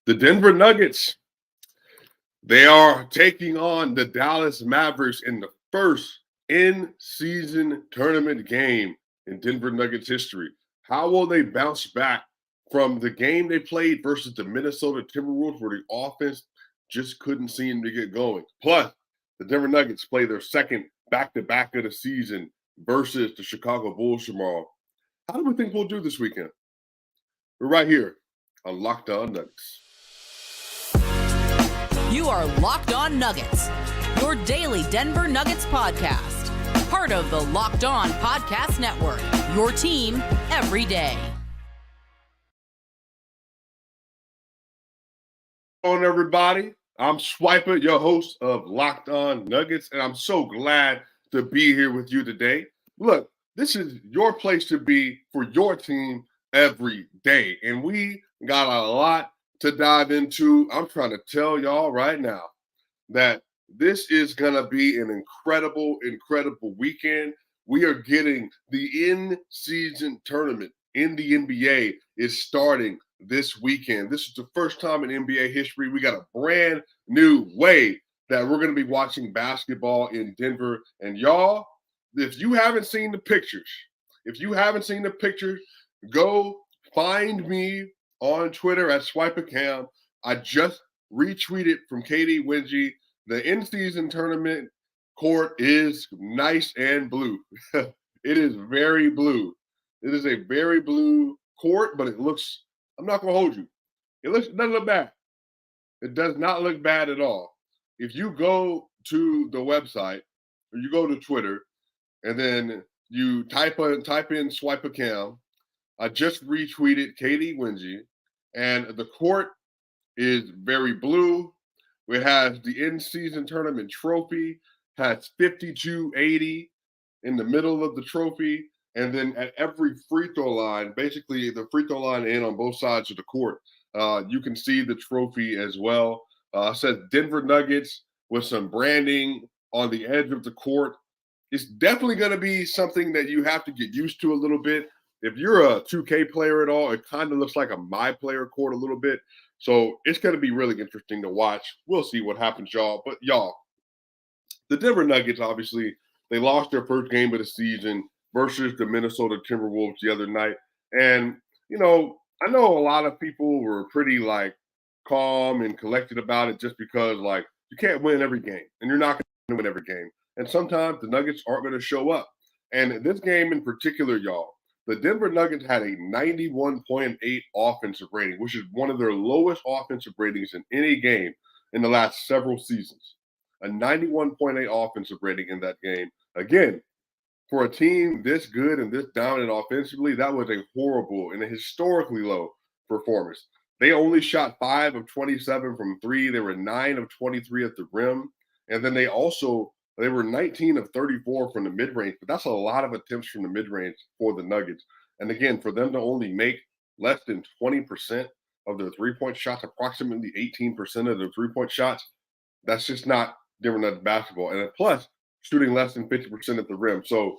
The Denver Nuggets, they are taking on the Dallas Mavericks in the first in-season tournament game in Denver Nuggets history. How will they bounce back from the game they played versus the Minnesota Timberwolves, where the offense just couldn't seem to get going? Plus, the Denver Nuggets play their second back-to-back of the season versus the Chicago Bulls tomorrow. How do we think we'll do this weekend? We're right here on Locked On Nuggets. You are Locked On Nuggets, your daily Denver Nuggets podcast. Part of the Locked On Podcast Network, your team every day. Hello, everybody. I'm Swiper, your host of Locked On Nuggets, and I'm so glad to be here with you today. Look, this is your place to be for your team every day, and we got a lot to dive into. I'm trying to tell y'all right now that this is going to be an incredible weekend. We are getting the in-season tournament in the NBA is starting this weekend. This is the first time in NBA history we got a brand new way that we're going to be watching basketball in Denver. And y'all, if you haven't seen the pictures, go find me on Twitter at SwiperCam. I just retweeted from Katie Wingy. The in-season tournament court is nice and blue. It is very blue. It is a very blue court, but it looks, I'm not going to hold you. It doesn't look bad. It does not look bad at all. If you go to the website or you go to Twitter and then you type in SwiperCam, I just retweeted Katie Wingy, and the court is very blue. It has the in-season tournament trophy, has 5280 in the middle of the trophy, and then at every free throw line, basically the free throw line and on both sides of the court, you can see the trophy as well. It says Denver Nuggets with some branding on the edge of the court. It's definitely going to be something that you have to get used to a little bit. If you're a 2K player at all, it kind of looks like a My Player court a little bit. So it's going to be really interesting to watch. We'll see what happens, y'all. But y'all, the Denver Nuggets, obviously, they lost their first game of the season versus the Minnesota Timberwolves the other night. And, you know, I know a lot of people were pretty, calm and collected about it just because, you can't win every game. And you're not going to win every game. And sometimes the Nuggets aren't going to show up. And this game in particular, y'all, the Denver Nuggets had a 91.8 offensive rating, which is one of their lowest offensive ratings in any game in the last several seasons. A 91.8 offensive rating in that game. Again, for a team this good and this dominant offensively, that was a horrible and a historically low performance. They only shot 5 of 27 from three. They were 9 of 23 at the rim. And then they were 19 of 34 from the mid-range, but that's a lot of attempts from the mid-range for the Nuggets. And again, for them to only make less than 20% of their three-point shots, approximately 18% of their three-point shots, that's just not Denver Nuggets basketball. And plus, shooting less than 50% at the rim. So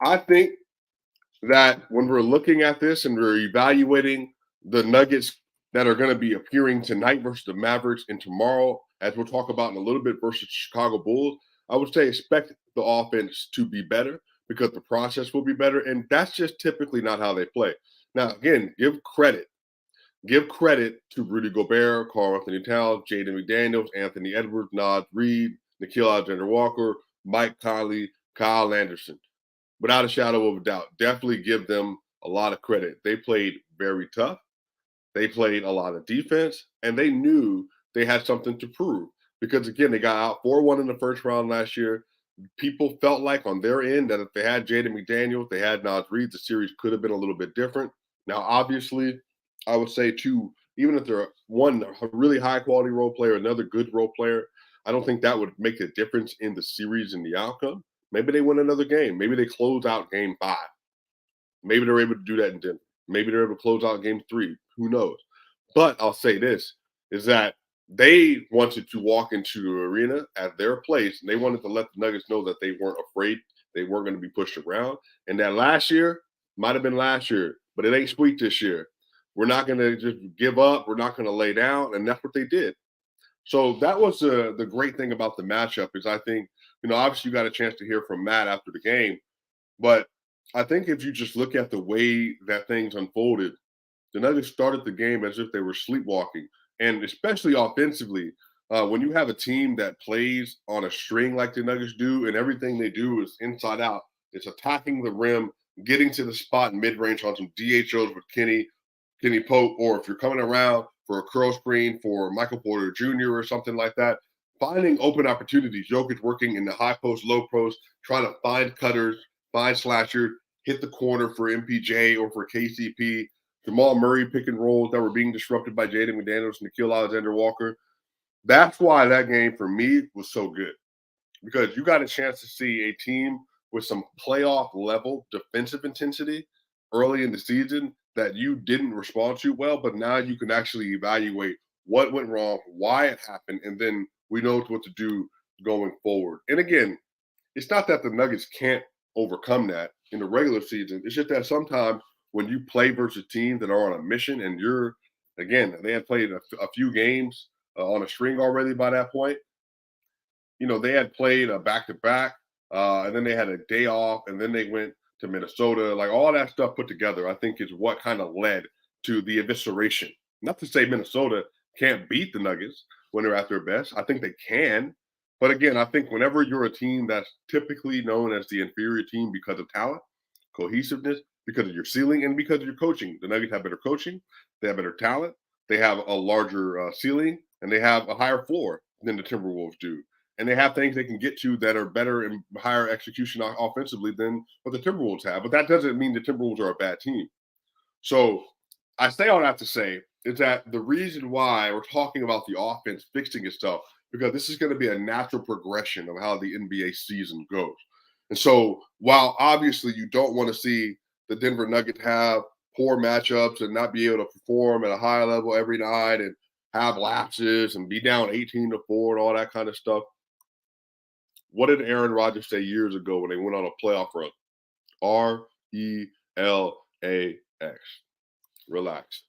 I think that when we're looking at this and we're evaluating the Nuggets that are going to be appearing tonight versus the Mavericks and tomorrow, as we'll talk about in a little bit, versus the Chicago Bulls, I would say expect the offense to be better because the process will be better. And that's just typically not how they play. Now, again, give credit. Give credit to Rudy Gobert, Karl-Anthony Towns, Jaden McDaniels, Anthony Edwards, Naz Reid, Nickeil Alexander-Walker, Mike Conley, Kyle Anderson. Without a shadow of a doubt, definitely give them a lot of credit. They played very tough. They played a lot of defense, and they knew they had something to prove. Because, again, they got out 4-1 in the first round last year. People felt like on their end that if they had Jaden McDaniels, they had Naz Reid, the series could have been a little bit different. Now, obviously, I would say, too, even if they're one a really high-quality role player, another good role player, I don't think that would make a difference in the series and the outcome. Maybe they win another game. Maybe they close out game 5. Maybe they're able to do that in Denver. Maybe they're able to close out game 3. Who knows? But I'll say this, is that they wanted to walk into the arena at their place, and they wanted to let the Nuggets know that they weren't afraid. They weren't going to be pushed around. And that last year might have been last year, but it ain't sweet this year. We're not going to just give up. We're not going to lay down. And that's what they did. So that was the great thing about the matchup is I think, obviously you got a chance to hear from Matt after the game, but I think if you just look at the way that things unfolded, the Nuggets started the game as if they were sleepwalking, and especially offensively, when you have a team that plays on a string like the Nuggets do, and everything they do is inside out, it's attacking the rim, getting to the spot in mid-range on some DHOs with Kenny Pope, or if you're coming around for a curl screen for Michael Porter Jr. or something like that, finding open opportunities. Jokic working in the high post, low post, trying to find cutters, find slashers, hit the corner for MPJ or for KCP. Jamal Murray pick and rolls that were being disrupted by Jaden McDaniels and Nickeil Alexander-Walker. That's why that game for me was so good, because you got a chance to see a team with some playoff level defensive intensity early in the season that you didn't respond to well, but now you can actually evaluate what went wrong, why it happened, and then we know what to do going forward. And again, it's not that the Nuggets can't overcome that in the regular season. It's just that sometimes when you play versus teams that are on a mission and they had played a few games on a string already by that point. They had played a back-to-back, and then they had a day off, and then they went to Minnesota. Like all that stuff put together, I think is what kind of led to the evisceration. Not to say Minnesota can't beat the Nuggets when they're at their best. I think they can. But again, I think whenever you're a team that's typically known as the inferior team because of talent, cohesiveness, because of your ceiling, and because of your coaching, the Nuggets have better coaching, they have better talent, they have a larger ceiling, and they have a higher floor than the Timberwolves do. And they have things they can get to that are better and higher execution offensively than what the Timberwolves have. But that doesn't mean the Timberwolves are a bad team. So I say all that to say is that the reason why we're talking about the offense fixing itself, because this is going to be a natural progression of how the NBA season goes. And so while obviously you don't want to see the Denver Nuggets have poor matchups and not be able to perform at a high level every night and have lapses and be down 18-4 and all that kind of stuff. What did Aaron Rodgers say years ago when they went on a playoff run? RELAX. Relax.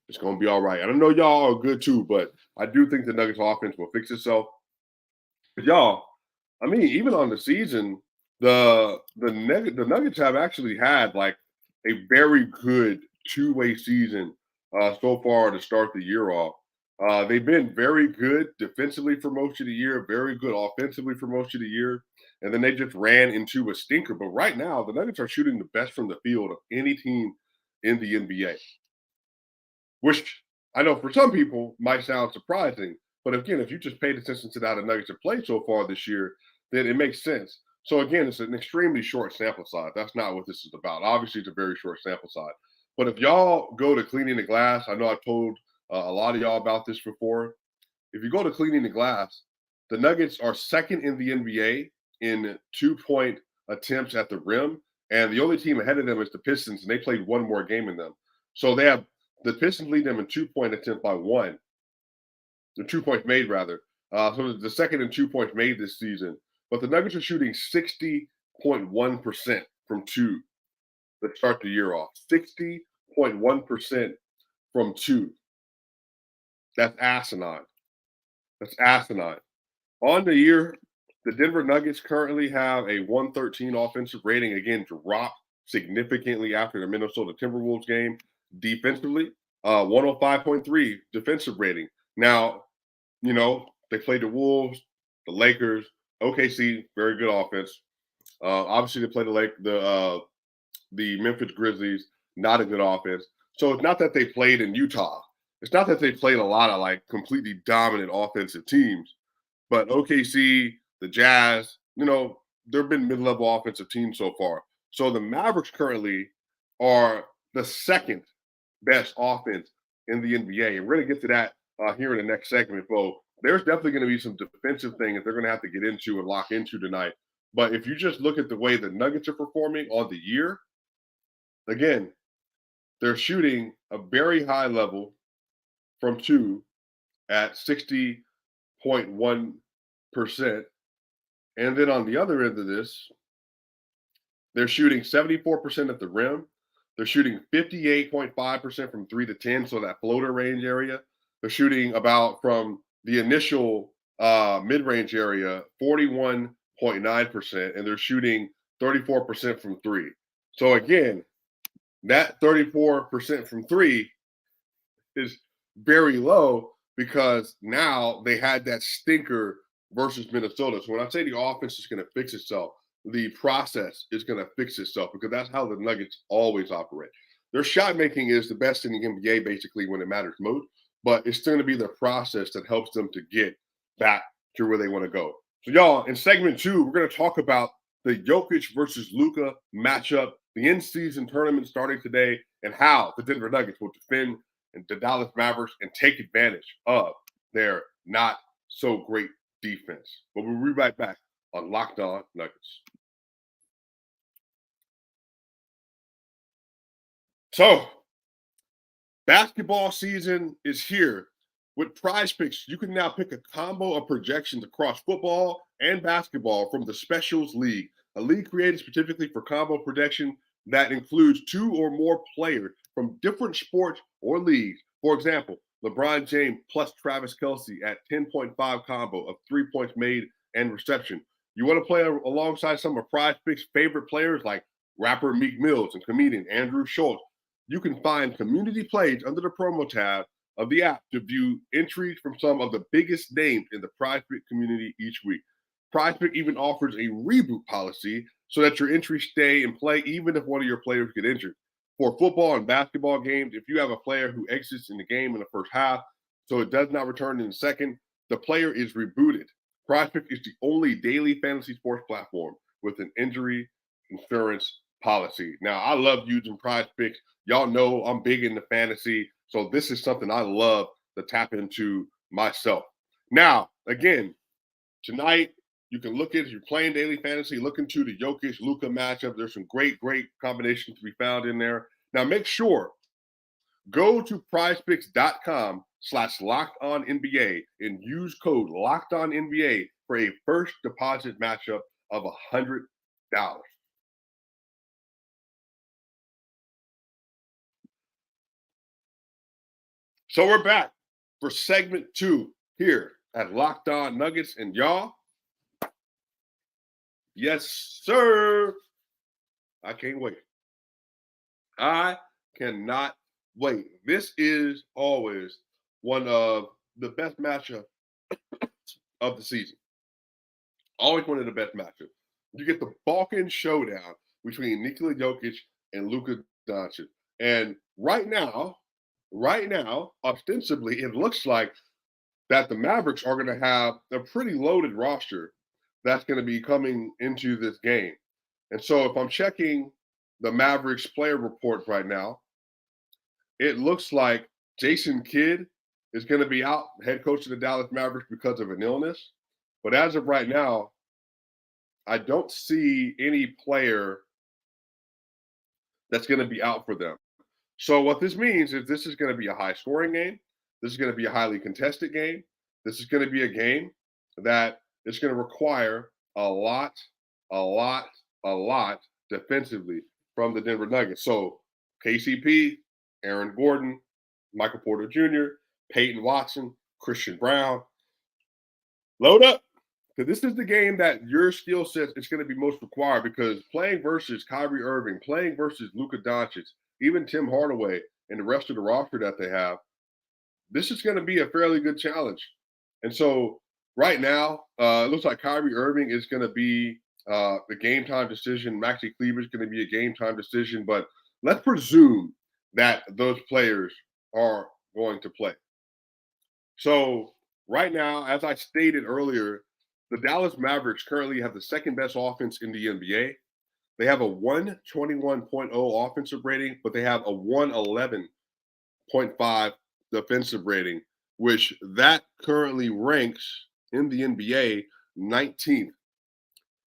It's going to be all right. And I know y'all are good too, but I do think the Nuggets offense will fix itself. But y'all, I mean, even on the season, the Nuggets have actually had like a very good two-way season so far to start the year off. They've been very good defensively for most of the year, very good offensively for most of the year, and then they just ran into a stinker. But right now, the Nuggets are shooting the best from the field of any team in the NBA, which I know for some people might sound surprising. But again, if you just paid attention to how the Nuggets have played so far this year, then it makes sense. So again, it's an extremely short sample size. That's not what this is about. Obviously, it's a very short sample size. But if y'all go to Cleaning the Glass, I know I've told a lot of y'all about this before. If you go to Cleaning the Glass, the Nuggets are second in the NBA in 2-point attempts at the rim. And the only team ahead of them is the Pistons, and they played one more game in them. So they have the Pistons lead them in 2-point attempt by one. The 2 points made, rather. So the second in 2 points made this season. But the Nuggets are shooting 60.1% from two to start the year off. 60.1% from two. That's asinine. That's asinine. On the year, the Denver Nuggets currently have a 113 offensive rating. Again, dropped significantly after the Minnesota Timberwolves game. Defensively, 105.3 defensive rating. Now, they played the Wolves, the Lakers, OKC, very good offense. Obviously, they played the Memphis Grizzlies, not a good offense. So it's not that they played in Utah. It's not that they played a lot of like completely dominant offensive teams, but OKC, the Jazz, they've been mid-level offensive teams so far. So the Mavericks currently are the second best offense in the NBA. And we're going to get to that here in the next segment, Bo. There's definitely going to be some defensive things that they're going to have to get into and lock into tonight. But if you just look at the way the Nuggets are performing on the year, again, they're shooting a very high level from two at 60.1%. And then on the other end of this, they're shooting 74% at the rim, They're shooting 58.5% from 3 to 10, so that floater range area. They're shooting about from the initial mid-range area, 41.9%, and they're shooting 34% from 3. So again, that 34% from 3 is very low because now they had that stinker versus Minnesota. So when I say the offense is going to fix itself, the process is going to fix itself because that's how the Nuggets always operate. Their shot making is the best in the NBA basically when it matters most, but it's going to be the process that helps them to get back to where they want to go. So y'all, in segment 2, we're going to talk about the Jokic versus Luka matchup, the in-season tournament starting today, and how the Denver Nuggets will defend the Dallas Mavericks and take advantage of their not so great defense. But we'll be right back on Locked On Nuggets. So, basketball season is here. With PrizePicks, you can now pick a combo of projections across football and basketball from the Specials League, a league created specifically for combo projection that includes 2 or more players from different sports or leagues. For example, LeBron James plus Travis Kelce at 10.5 combo of 3 points made and reception. You want to play alongside some of PrizePicks' favorite players like rapper Meek Mills and comedian Andrew Schultz. You can find community plays under the promo tab of the app to view entries from some of the biggest names in the PrizePicks community each week. PrizePicks even offers a reboot policy so that your entries stay in play even if one of your players get injured. For football and basketball games, if you have a player who exits in the game in the first half, so it does not return in the second, the player is rebooted. PrizePicks is the only daily fantasy sports platform with an injury insurance policy. Now, I love using PrizePicks. Y'all know I'm big into fantasy, so this is something I love to tap into myself. Now, again, tonight, you can look at, if you're playing daily fantasy, look into the Jokic Luka matchup. There's some great combinations to be found in there. Now, make sure, go to prizepicks.com/LockedOnNBA and use code LockedOnNBA for a first deposit matchup of $100. So we're back for segment 2 here at Locked On Nuggets, and y'all, yes, sir. I can't wait. I cannot wait. This is always one of the best matchups of the season. Always one of the best matchups. You get the Balkan showdown between Nikola Jokic and Luka Doncic. And right now, ostensibly, it looks like that the Mavericks are going to have a pretty loaded roster that's going to be coming into this game. And so if I'm checking the Mavericks player report right now, it looks like Jason Kidd is going to be out, head coach of the Dallas Mavericks, because of an illness. But as of right now, I don't see any player that's going to be out for them. So what this means is this is going to be a high-scoring game. This is going to be a highly contested game. This is going to be a game that is going to require a lot defensively from the Denver Nuggets. So KCP, Aaron Gordon, Michael Porter Jr., Peyton Watson, Christian Brown. Load up, because this is the game that your skill set is going to be most required, because playing versus Kyrie Irving, playing versus Luka Doncic, even Tim Hardaway and the rest of the roster that they have, this is going to be a fairly good challenge. And so right now, it looks like Kyrie Irving is going to be the game time decision. Maxi Kleber is going to be a game time decision. But let's presume that those players are going to play. So right now, as I stated earlier, the Dallas Mavericks currently have the second best offense in the NBA. They have a 121.0 offensive rating, but they have a 111.5 defensive rating, which that currently ranks in the NBA 19th.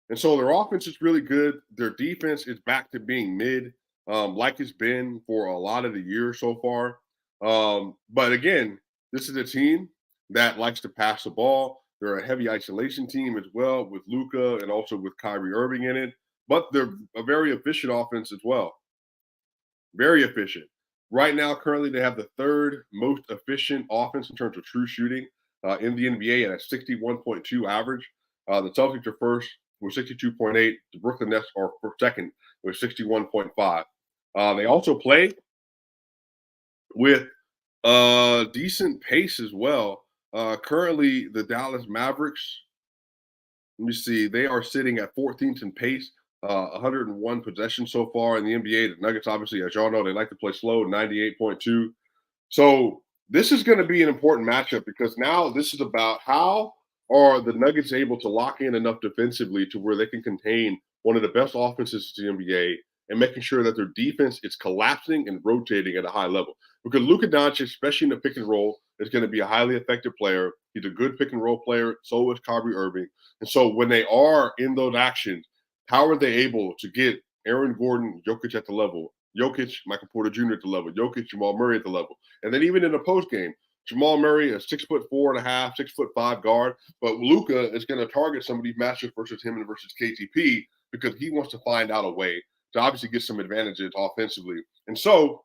And so their offense is really good. Their defense is back to being mid, like it's been for a lot of the year so far. But again, this is a team that likes to pass the ball. They're a heavy isolation team as well, with Luka and also with Kyrie Irving in it. But they're a very efficient offense as well. very efficient. Right now, currently, they have the third most efficient offense in terms of true shooting in the NBA at a 61.2 average. The Celtics are first with 62.8. The Brooklyn Nets are second with 61.5. They also play with decent pace as well. Currently, the Dallas Mavericks, let me see, they are sitting at 14th in pace, 101 possessions so far in the NBA. The Nuggets, obviously, as y'all know, they like to play slow, 98.2. So this is going to be an important matchup because now this is about how are the Nuggets able to lock in enough defensively to where they can contain one of the best offenses in the NBA and making sure that their defense is collapsing and rotating at a high level. Because Luka Doncic, especially in the pick and roll, is going to be a highly effective player. He's a good pick and roll player. So is Kyrie Irving. And so when they are in those actions, how are they able to get Aaron Gordon, Jokic at the level, Jokic, Michael Porter Jr. at the level, Jokic, Jamal Murray at the level, and then even in the post game, Jamal Murray, a 6'4.5", 6'5" guard, but Luka is going to target some of these matchups versus him and versus KTP because he wants to find out a way to obviously get some advantages offensively. And so,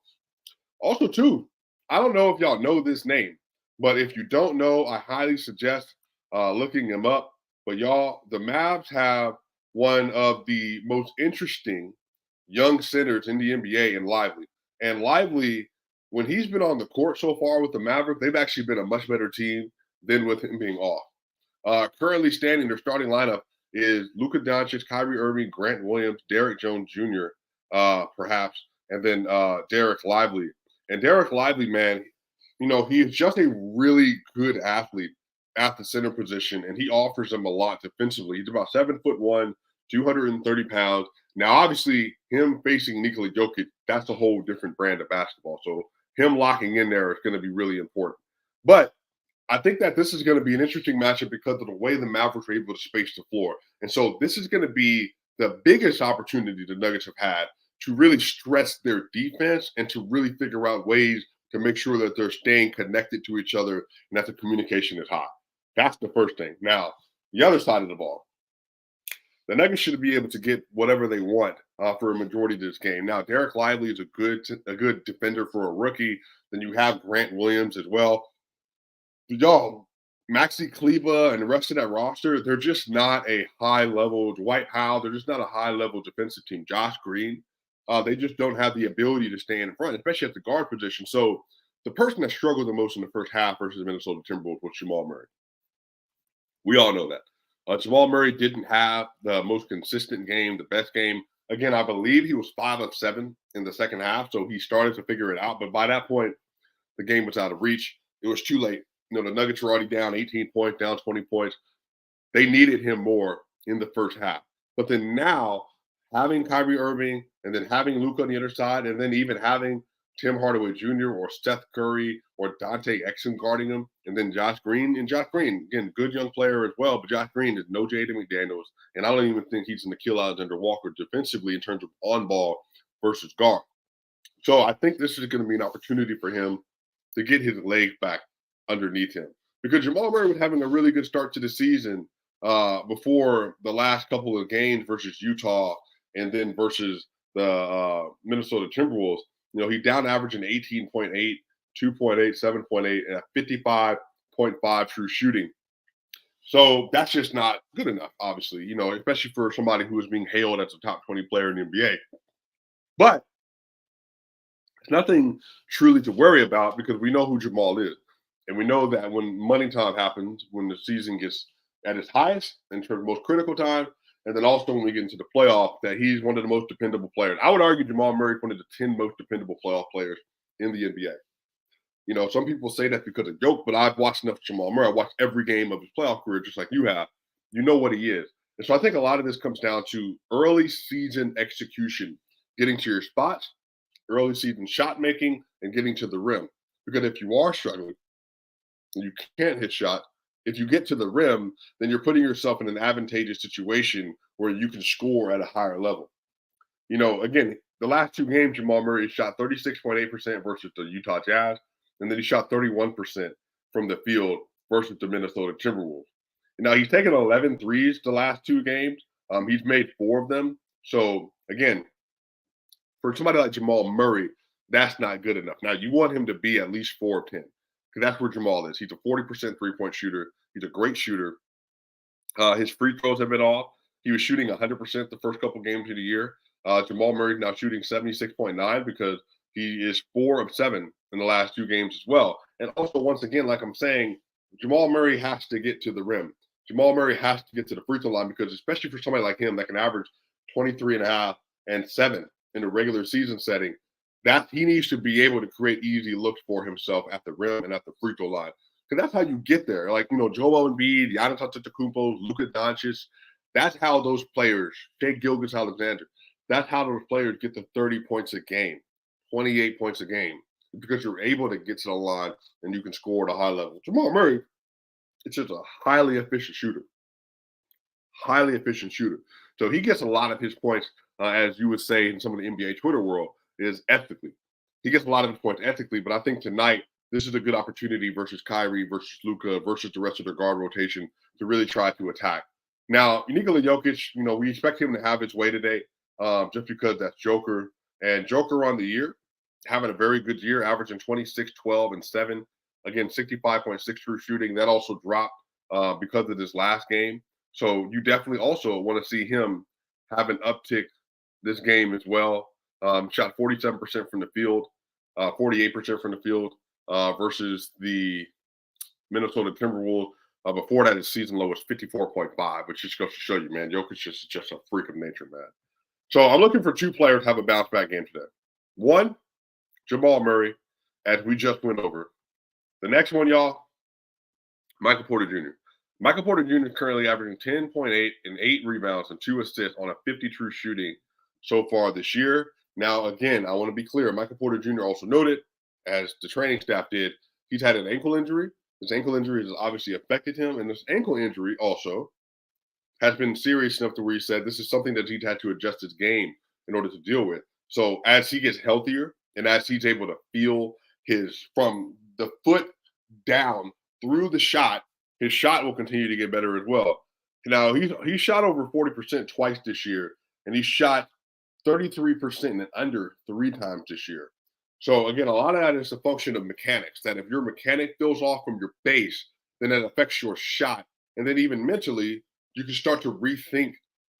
also too, I don't know if y'all know this name, but if you don't know, I highly suggest looking him up. But y'all, the Mavs have one of the most interesting young centers in the NBA in Lively. And Lively, when he's been on the court so far with the Mavericks, they've actually been a much better team than with him being off. Currently standing, their starting lineup is Luka Doncic, Kyrie Irving, Grant Williams, Derrick Jones Jr., perhaps, and then Derek Lively. And Derek Lively, man, you know, he is just a really good athlete at the center position, and he offers them a lot defensively. He's about 7'1", 230 pounds. Now, obviously, him facing Nikola Jokic, that's a whole different brand of basketball. So him locking in there is going to be really important. But I think that this is going to be an interesting matchup because of the way the Mavericks are able to space the floor. And so this is going to be the biggest opportunity the Nuggets have had to really stress their defense and to really figure out ways to make sure that they're staying connected to each other and that the communication is high. That's the first thing. Now, the other side of the ball, the Nuggets should be able to get whatever they want for a majority of this game. Now, Derek Lively is a good defender for a rookie. Then you have Grant Williams as well. Y'all, Maxi Kleber and the rest of that roster, they're just not a high level. Dwight Powell, they're just not a high level defensive team. Josh Green, they just don't have the ability to stay in front, especially at the guard position. So the person that struggled the most in the first half versus the Minnesota Timberwolves was Jamal Murray. We all know that. Jamal Murray didn't have the most consistent game, the best game. Again, I believe he was 5 of 7 in the second half, so he started to figure it out. But by that point, the game was out of reach. It was too late. You know, the Nuggets were already down 18 points, down 20 points. They needed him more in the first half. But then now, having Kyrie Irving and then having Luka on the other side and then even having Tim Hardaway Jr. or Steph Curry or Dante Exum guarding him, and then Josh Green. And Josh Green, again, good young player as well, but Josh Green is no Jaden McDaniels, and I don't even think he's an Nikhil Alexander-Walker defensively in terms of on-ball versus guard. So I think this is going to be an opportunity for him to get his legs back underneath him. Because Jamal Murray was having a really good start to the season before the last couple of games versus Utah and then versus the Minnesota Timberwolves. You know, he down averaging 18.8, 2.8, 7.8, and a 55.5 true shooting. So that's just not good enough, obviously, you know, especially for somebody who is being hailed as a top 20 player in the NBA. But it's nothing truly to worry about because we know who Jamal is. And we know that when money time happens, when the season gets at its highest, in terms of most critical time, and then also when we get into the playoff, that he's one of the most dependable players. I would argue Jamal Murray is one of the 10 most dependable playoff players in the NBA. You know, some people say that because of joke, but I've watched enough Jamal Murray. I watched every game of his playoff career, just like you have. You know what he is. And so I think a lot of this comes down to early season execution, getting to your spots, early season shot making, and getting to the rim. Because if you are struggling and you can't hit shots, if you get to the rim, then you're putting yourself in an advantageous situation where you can score at a higher level. You know, again, the last two games, Jamal Murray shot 36.8% versus the Utah Jazz, and then he shot 31% from the field versus the Minnesota Timberwolves. Now, he's taken 11 threes the last two games. He's made 4 of them. So, again, for somebody like Jamal Murray, that's not good enough. Now, you want him to be at least 4 of 10 because that's where Jamal is. He's a 40% three-point shooter. He's a great shooter. His free throws have been off. He was shooting 100% the first couple games of the year. Jamal Murray's now shooting 76.9 because he is 4 of 7 in the last 2 games as well. And also, once again, like I'm saying, Jamal Murray has to get to the rim. Jamal Murray has to get to the free throw line because especially for somebody like him that can average 23.5 and 7 in a regular season setting, that he needs to be able to create easy looks for himself at the rim and at the free throw line. Because that's how you get there. Like, Joel Embiid, Giannis Antetokounmpo, Luka Doncic, that's how those players, Shai Gilgeous-Alexander, that's how those players get to 30 points a game, 28 points a game, because you're able to get to the line and you can score at a high level. Jamal Murray, it's just a highly efficient shooter. Highly efficient shooter. So he gets a lot of his points, as you would say in some of the NBA Twitter world, is ethically. He gets a lot of his points ethically, but I think tonight this is a good opportunity versus Kyrie, versus Luka, versus the rest of their guard rotation to really try to attack. Now, Nikola Jokic, we expect him to have his way today just because that's Joker. And Joker on the year, having a very good year, averaging 26, 12, and 7. Again, 65.6 true shooting. That also dropped because of this last game. So you definitely also want to see him have an uptick this game as well. Shot 47% from the field, 48% from the field versus the Minnesota Timberwolves. Before that, his season low was 54.5, which just goes to show you, man, Jokic is just a freak of nature, man. So I'm looking for 2 players to have a bounce back game today. One, Jamal Murray, as we just went over. The next one, y'all, Michael Porter Jr. Michael Porter Jr. is currently averaging 10.8 and 8 rebounds and 2 assists on a 50 true shooting so far this year. Now, again, I want to be clear. Michael Porter Jr. also noted, as the training staff did, he's had an ankle injury. His ankle injury has obviously affected him, and this ankle injury also has been serious enough to where he said this is something that he'd had to adjust his game in order to deal with. So as he gets healthier and as he's able to feel from the foot down through the shot, his shot will continue to get better as well. Now, he's shot over 40% twice this year, and he shot 33% and under 3 times this year. So, again, a lot of that is a function of mechanics, that if your mechanic feels off from your base, then that affects your shot. And then even mentally, you can start to rethink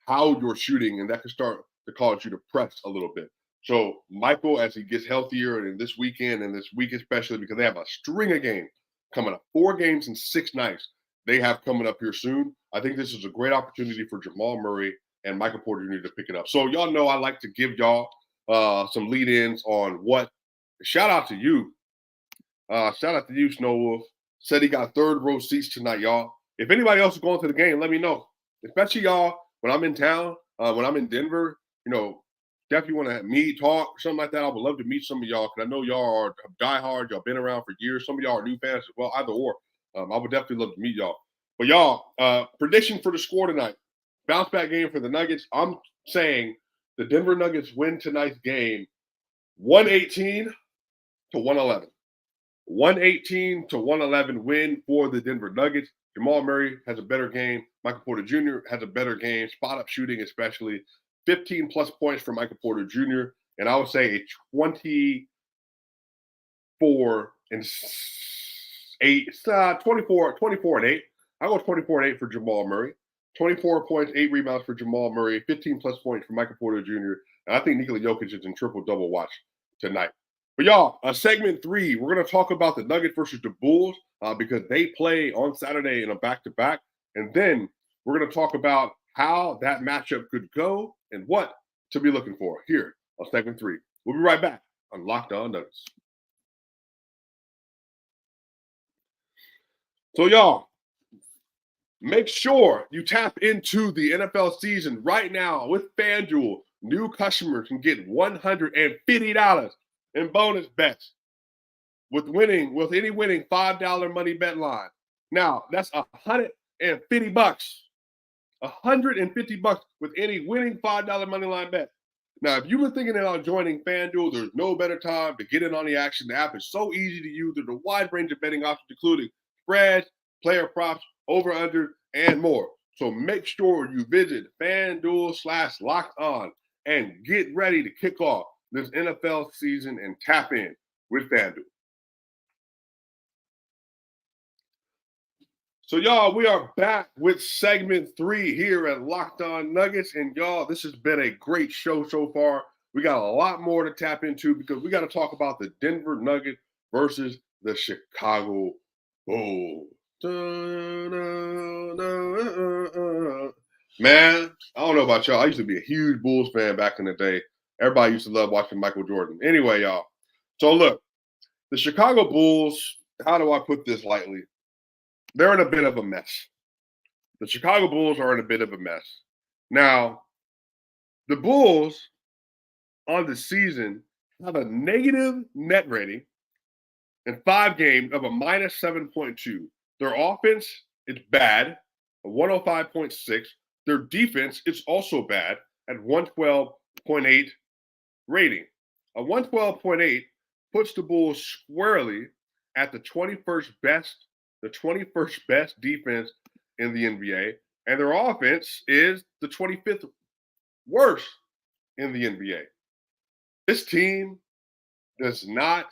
how you're shooting, and that can start to cause you to press a little bit. So, Michael, as he gets healthier, and this weekend and this week especially, because they have a string of games coming up, 4 games in 6 nights they have coming up here soon. I think this is a great opportunity for Jamal Murray and Michael Porter Jr. to pick it up. So y'all know I like to give y'all some lead-ins on what. Shout out to you. Shout out to you, Snow Wolf. Said he got 3rd row seats tonight, y'all. If anybody else is going to the game, let me know. Especially y'all, when I'm in town, when I'm in Denver, definitely want to meet, talk, something like that. I would love to meet some of y'all because I know y'all are diehard. Y'all been around for years. Some of y'all are new fans as well, either or. I would definitely love to meet y'all. But y'all, prediction for the score tonight. Bounce back game for the Nuggets. I'm saying the Denver Nuggets win tonight's game 118 to 111. 118 to 111 win for the Denver Nuggets. Jamal Murray has a better game. Michael Porter Jr. has a better game. Spot-up shooting especially. 15-plus points for Michael Porter Jr. And I would say a 24 and 8. 24 and 8. I go 24 and 8 for Jamal Murray. 24 points, 8 rebounds for Jamal Murray, 15-plus points for Michael Porter Jr. And I think Nikola Jokic is in triple-double watch tonight. But y'all, segment 3, we're going to talk about the Nuggets versus the Bulls because they play on Saturday in a back-to-back. And then we're going to talk about how that matchup could go and what to be looking for here on segment 3. We'll be right back on Locked On Nuggets. So y'all, make sure you tap into the NFL season right now with FanDuel. New customers can get $150 in bonus bets with any winning $5 money bet line. Now, that's $150. $150 with any winning $5 money line bet. Now, if you've been thinking about joining FanDuel, there's no better time to get in on the action. The app is so easy to use. There's a wide range of betting options, including spreads, player props, over-under, and more. So make sure you visit FanDuel/LockedOn and get ready to kick off this NFL season and tap in with FanDuel. So, y'all, we are back with segment 3 here at Locked On Nuggets. And, y'all, this has been a great show so far. We got a lot more to tap into because we got to talk about the Denver Nuggets versus the Chicago Bulls. Man, I don't know about y'all. I used to be a huge Bulls fan back in the day. Everybody used to love watching Michael Jordan. Anyway, y'all. So, look, the Chicago Bulls, how do I put this lightly? They're in a bit of a mess. The Chicago Bulls are in a bit of a mess. Now, the Bulls on the season have a negative net rating in 5 games of a minus 7.2. Their offense is bad, a 105.6. Their defense is also bad at 112.8 rating. A 112.8 puts the Bulls squarely at the 21st best defense in the NBA, and their offense is the 25th worst in the NBA. This team does not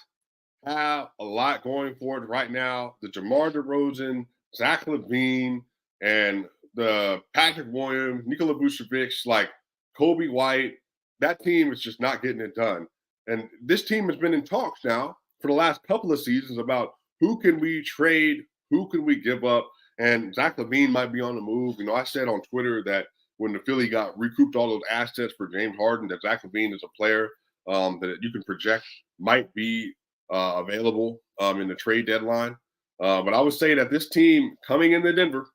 have a lot going for it right now. The DeMar DeRozan, Zach LaVine, and the Patrick Williams, Nikola Vucevic, like Kobe White, that team is just not getting it done. And this team has been in talks now for the last couple of seasons about who can we trade, who can we give up, and Zach LaVine might be on the move. You know, I said on Twitter that when the Philly got recouped all those assets for James Harden, that Zach LaVine is a player that you can project might be available in the trade deadline. But I would say that this team coming into Denver,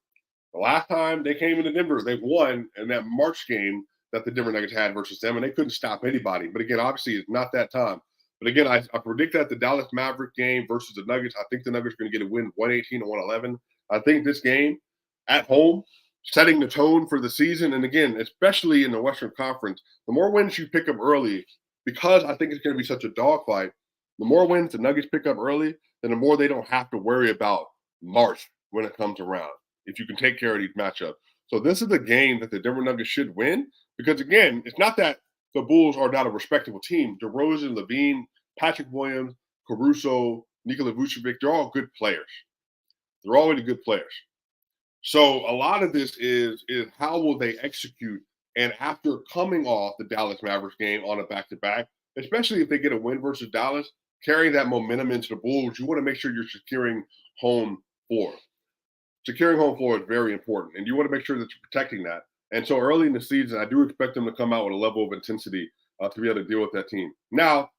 the last time they came into Denver, they won in that March game that the Denver Nuggets had versus them, and they couldn't stop anybody. But again, obviously, it's not that time. But again, I predict that the Dallas Maverick game versus the Nuggets, I think the Nuggets are going to get a win 118-111. I think this game at home, setting the tone for the season. And again, especially in the Western Conference, the more wins you pick up early, because I think it's going to be such a dogfight, the more wins the Nuggets pick up early, then the more they don't have to worry about March when it comes around, if you can take care of these matchups. So this is a game that the Denver Nuggets should win because, again, it's not that the Bulls are not a respectable team. DeRozan, LaVine, Patrick Williams, Caruso, Nikola Vucevic, they're all good players. They're already good players. So a lot of this is how will they execute? And after coming off the Dallas Mavericks game on a back-to-back, especially if they get a win versus Dallas, carrying that momentum into the Bulls, you want to make sure you're securing home floor. Securing home floor is very important, and you want to make sure that you're protecting that. And so early in the season, I do expect them to come out with a level of intensity to be able to deal with that team. Now,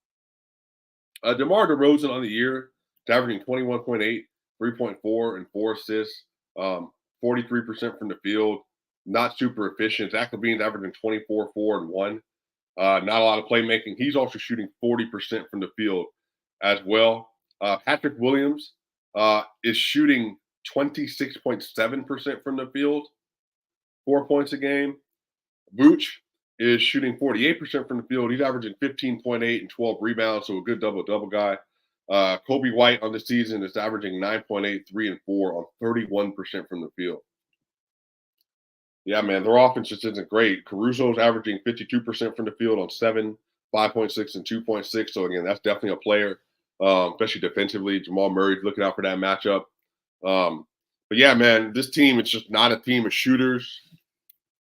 DeMar DeRozan on the year is averaging 21.8, 3.4, and 4 assists, 43% from the field, not super efficient. Zach LaVine's averaging 24, 4, and 1. Not a lot of playmaking. He's also shooting 40% from the field as well. Patrick Williams is shooting 26.7% from the field, 4 points a game. Vooch is shooting 48% from the field. He's averaging 15.8 and 12 rebounds, so a good double-double guy. Kobe White on the season is averaging 9.8, 3, and 4 on 31% from the field. Yeah, man, their offense just isn't great. Caruso's averaging 52% from the field on 7, 5.6, and 2.6. So, again, that's definitely a player, especially defensively. Jamal Murray's looking out for that matchup. But, yeah, man, this team, it's just not a team of shooters.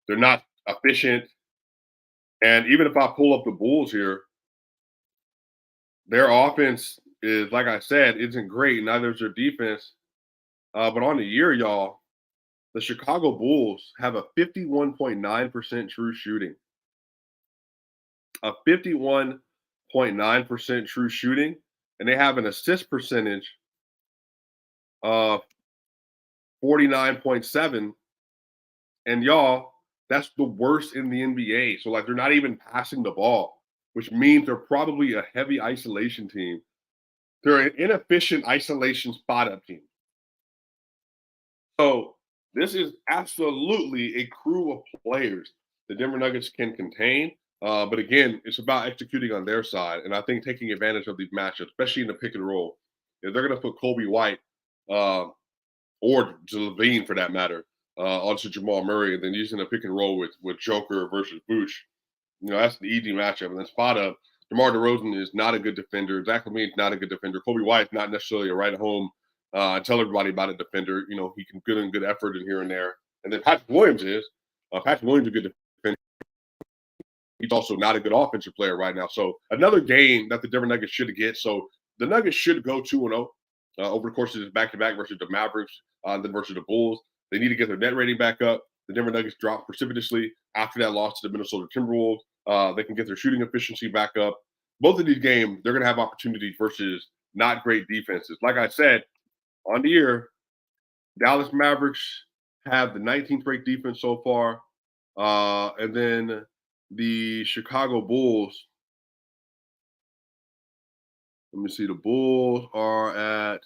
They're not efficient. And even if I pull up the Bulls here, their offense is, like I said, isn't great. Neither is their defense. But on the year, y'all, the Chicago Bulls have a 51.9% true shooting. A 51.9% true shooting. And they have an assist percentage of 49.7. And y'all, that's the worst in the NBA. So, like, they're not even passing the ball, which means they're probably a heavy isolation team. They're an inefficient isolation spot-up team. So, this is absolutely a crew of players the Denver Nuggets can contain. But again, it's about executing on their side. And I think taking advantage of these matchups, especially in the pick and roll. If they're going to put Kobe White or LaVine, for that matter, onto Jamal Murray, and then using a pick and roll with Joker versus Vooch, you know, that's an easy matchup. And then spot up, DeMar DeRozan is not a good defender. Zach LaVine is not a good defender. Kobe White is not necessarily a right at home. Tell everybody about a defender. You know, he can put in good effort in here and there. And then Patrick Williams is. Patrick Williams is a good defender. He's also not a good offensive player right now. So another game that the Denver Nuggets should get. So the Nuggets should go 2-0 over the course of this back-to-back versus the Mavericks, then versus the Bulls. They need to get their net rating back up. The Denver Nuggets dropped precipitously after that loss to the Minnesota Timberwolves. They can get their shooting efficiency back up. Both of these games, they're going to have opportunities versus not great defenses. Like I said, on the year, Dallas Mavericks have the 19th ranked defense so far. And then the Chicago Bulls, let me see, the Bulls are at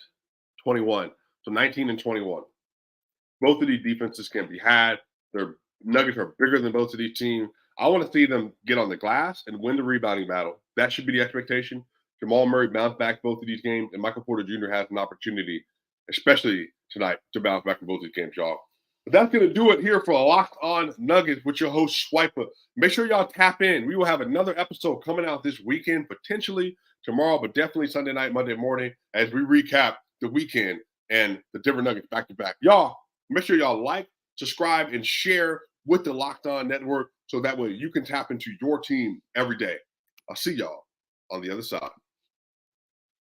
21. So 19 and 21. Both of these defenses can be had. Their Nuggets are bigger than both of these teams. I want to see them get on the glass and win the rebounding battle. That should be the expectation. Jamal Murray bounced back both of these games, and Michael Porter Jr. has an opportunity, especially tonight, to bounce back in both of these games, y'all. But that's going to do it here for Locked On Nuggets with your host, Swiper. Make sure y'all tap in. We will have another episode coming out this weekend, potentially tomorrow, but definitely Sunday night, Monday morning, as we recap the weekend and the Denver Nuggets back-to-back. Y'all, make sure y'all like, subscribe, and share with the Locked On Network so that way you can tap into your team every day. I'll see y'all on the other side.